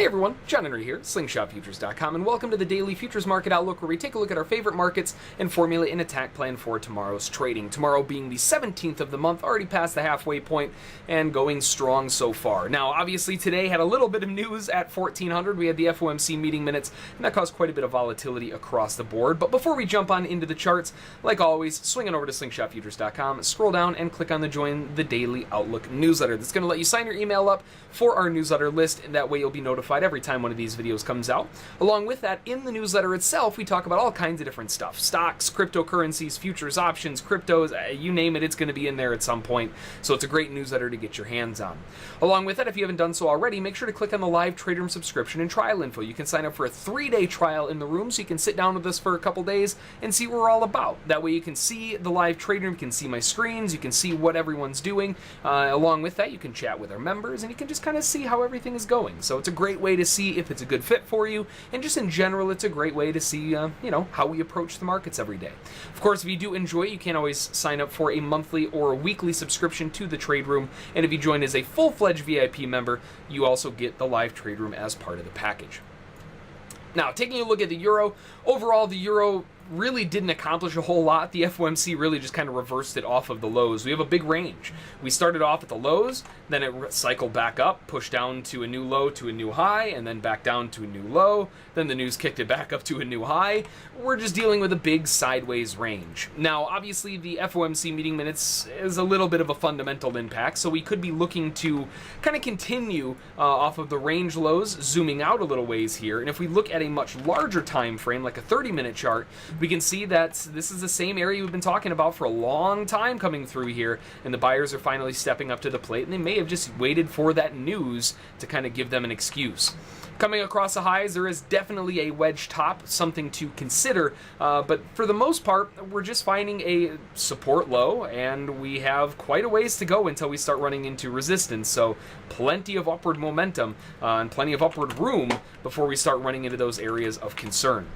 everyone, John Henry here, slingshotfutures.com, and welcome to the Daily Futures Market Outlook, where we take a look at our favorite markets and formulate an attack plan for tomorrow's trading. Tomorrow being the 17th of the month, already past the halfway point, and going strong so far. Now, obviously today had a little bit of news at 1400. We had the FOMC meeting minutes, and that caused quite a bit of volatility across the board. But before we jump on into the charts, like always, swing on over to slingshotfutures.com, scroll down, and click on the Join the Daily Outlook newsletter. That's going to let you sign your email up for our newsletter list, and that way you'll be notified every time one of these videos comes out. Along with that, in the newsletter itself, we talk about all kinds of different stuff. Stocks, cryptocurrencies, futures, options, cryptos, you name it, it's going to be in there at some point. So it's a great newsletter to get your hands on. Along with that, if you haven't done so already, make sure to click on the live trade room subscription and trial info. You can sign up for a 3-day trial in the room, so you can sit down with us for a couple days and see what we're all about. That way you can see the live trade room, you can see my screens, you can see what everyone's doing. Along with that, you can chat with our members, and you can just kind of see how everything is going. So it's a great way to see if it's a good fit for you, and just in general, it's a great way to see, how we approach the markets every day. Of course, if you do enjoy it, you can always sign up for a monthly or a weekly subscription to the trade room, and if you join as a full-fledged VIP member, you also get the live trade room as part of the package. Now, taking a look at the euro, overall, the euro really didn't accomplish a whole lot. The FOMC really just kind of reversed it off of the lows. We have a big range. We started off at the lows, then it cycled back up, pushed down to a new low to a new high, and then back down to a new low. Then the news kicked it back up to a new high. We're just dealing with a big sideways range. Now, obviously, the FOMC meeting minutes is a little bit of a fundamental impact, so we could be looking to kind of continue off of the range lows, zooming out a little ways here. And if we look at a much larger time frame, like a 30-minute chart, we can see that this is the same area we've been talking about for a long time coming through here, and the buyers are finally stepping up to the plate, and they may have just waited for that news to kind of give them an excuse. Coming across the highs, there is definitely a wedge top, something to consider, but for the most part, we're just finding a support low, and we have quite a ways to go until we start running into resistance, so plenty of upward momentum and plenty of upward room before we start running into those areas of concern.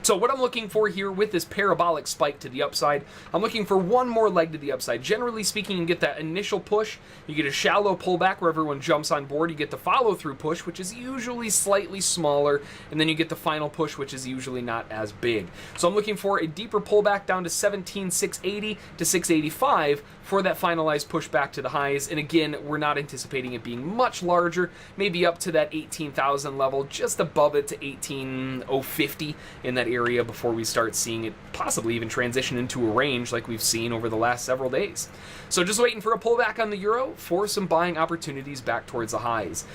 So what I'm looking for here with this parabolic spike to the upside, I'm looking for one more leg to the upside. Generally speaking, you get that initial push, you get a shallow pullback where everyone jumps on board, you get the follow-through push, which is usually slightly smaller, and then you get the final push, which is usually not as big. So I'm looking for a deeper pullback down to 17,680 to 685 for that finalized push back to the highs. And again, we're not anticipating it being much larger, maybe up to that 18,000 level, just above it to 18,050 in that area before we start seeing it possibly even transition into a range like we've seen over the last several days. So just waiting for a pullback on the euro for some buying opportunities back towards the highs.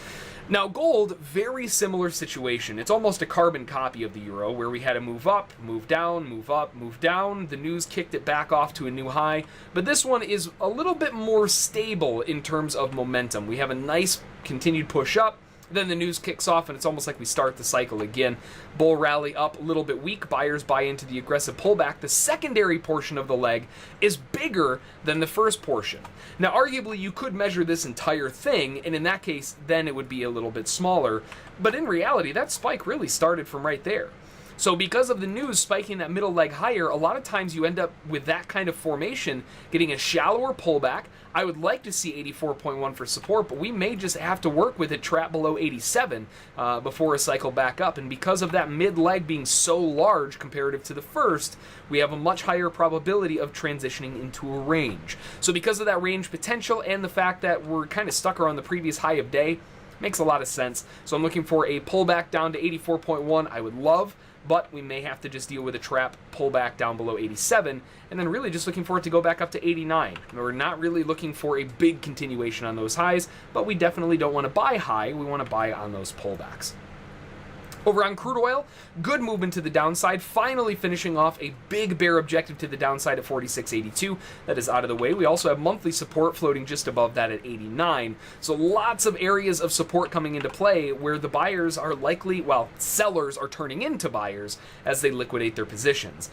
Now, gold, very similar situation. It's almost a carbon copy of the euro, where we had to move up, move down, move up, move down. The news kicked it back off to a new high, but this one is a little bit more stable in terms of momentum. We have a nice continued push up, then the news kicks off, and it's almost like we start the cycle again. Bull rally up, a little bit weak. Buyers buy into the aggressive pullback. The secondary portion of the leg is bigger than the first portion. Now, arguably, you could measure this entire thing, and in that case, then it would be a little bit smaller. But in reality, that spike really started from right there. So because of the news spiking that middle leg higher, a lot of times you end up with that kind of formation, getting a shallower pullback. I would like to see 84.1 for support, but we may just have to work with it trap below 87 before a cycle back up. And because of that mid leg being so large comparative to the first, we have a much higher probability of transitioning into a range. So because of that range potential and the fact that we're kind of stuck around the previous high of day, makes a lot of sense. So I'm looking for a pullback down to 84.1. I would love, but we may have to just deal with a trap pullback down below 87, and then really just looking for it to go back up to 89. We're not really looking for a big continuation on those highs, but we definitely don't want to buy high. We want to buy on those pullbacks. Over on crude oil, good movement to the downside, finally finishing off a big bear objective to the downside at 46.82. That is out of the way. We also have monthly support floating just above that at 89. So lots of areas of support coming into play where the buyers are likely, well, sellers are turning into buyers as they liquidate their positions.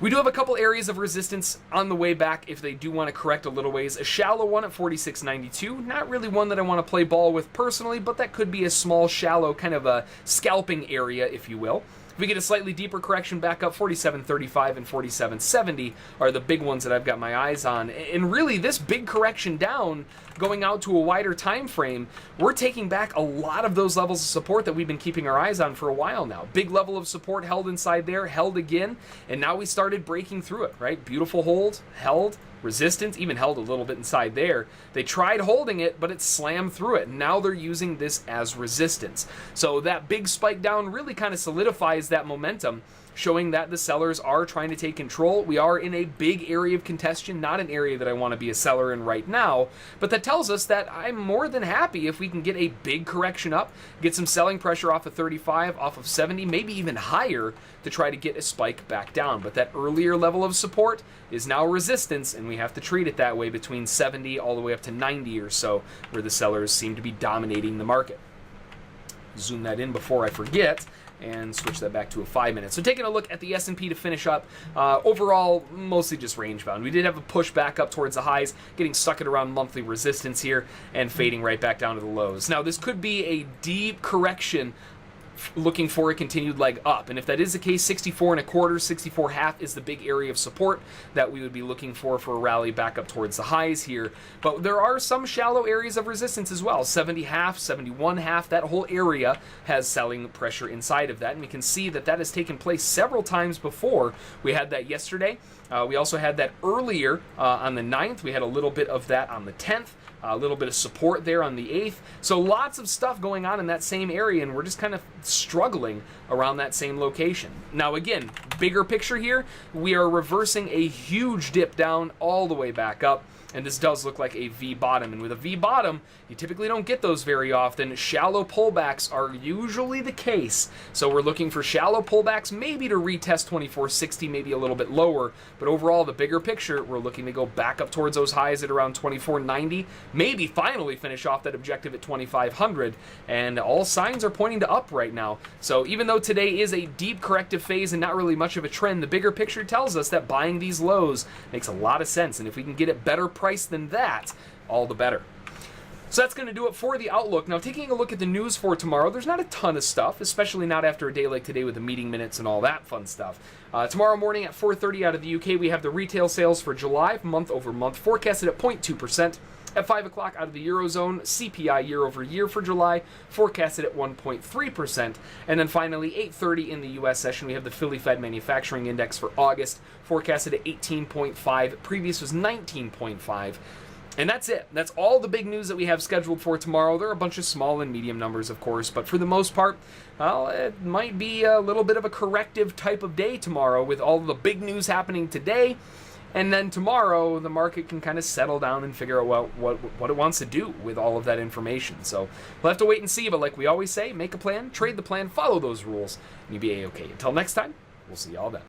We do have a couple areas of resistance on the way back if they do want to correct a little ways. A shallow one at 46.92, not really one that I want to play ball with personally, but that could be a small, shallow, kind of a scalping area, if you will. If we get a slightly deeper correction back up, 47.35 and 47.70 are the big ones that I've got my eyes on. And really, this big correction down, going out to a wider time frame, we're taking back a lot of those levels of support that we've been keeping our eyes on for a while now. Big level of support held inside there, held again, and now we started breaking through it, right? Beautiful hold, held, resistance, even held a little bit inside there. They tried holding it, but it slammed through it. Now they're using this as resistance. So that big spike down really kind of solidifies that momentum, showing that the sellers are trying to take control. We are in a big area of contention, not an area that I want to be a seller in right now, but that tells us that I'm more than happy if we can get a big correction up, get some selling pressure off of 35, off of 70, maybe even higher to try to get a spike back down. But that earlier level of support is now resistance, and we have to treat it that way between 70 all the way up to 90 or so, where the sellers seem to be dominating the market. Zoom that in before I forget and switch that back to a 5-minute. So taking a look at the S&P to finish up, overall, mostly just range bound. We did have a push back up towards the highs, getting stuck at around monthly resistance here and fading right back down to the lows. Now, this could be a deep correction looking for a continued leg up, and if that is the case, 64.25, 64.5 is the big area of support that we would be looking for a rally back up towards the highs here. But there are some shallow areas of resistance as well. 70.5, 71.5, that whole area has selling pressure inside of that, and we can see that that has taken place several times before. We had that yesterday. We also had that earlier on the 9th. We had a little bit of that on the 10th. A little bit of support there on the 8th. So lots of stuff going on in that same area, and we're just kind of struggling around that same location. Now again, bigger picture here, we are reversing a huge dip down all the way back up, and this does look like a V bottom. And with a V bottom, you typically don't get those very often. Shallow pullbacks are usually the case. So we're looking for shallow pullbacks, maybe to retest 2460, maybe a little bit lower. But overall, the bigger picture, we're looking to go back up towards those highs at around 2490, maybe finally finish off that objective at 2500. And all signs are pointing to up right now. So even though today is a deep corrective phase and not really much of a trend, the bigger picture tells us that buying these lows makes a lot of sense. And if we can get it better price than that, all the better. So that's going to do it for the outlook. Now, taking a look at the news for tomorrow, there's not a ton of stuff, especially not after a day like today with the meeting minutes and all that fun stuff. Tomorrow morning at 4:30 out of the UK, we have the retail sales for July, month over month, forecasted at 0.2%. At 5 o'clock out of the Eurozone, CPI year over year for July, forecasted at 1.3%. And then finally, 8:30 in the US session, we have the Philly Fed Manufacturing Index for August, forecasted at 18.5. Previous was 19.5. And that's it. That's all the big news that we have scheduled for tomorrow. There are a bunch of small and medium numbers, of course, but for the most part, well, it might be a little bit of a corrective type of day tomorrow with all the big news happening today. And then tomorrow, the market can kind of settle down and figure out what it wants to do with all of that information. So we'll have to wait and see, but like we always say, make a plan, trade the plan, follow those rules, and you'll be A-okay. Until next time, we'll see y'all then.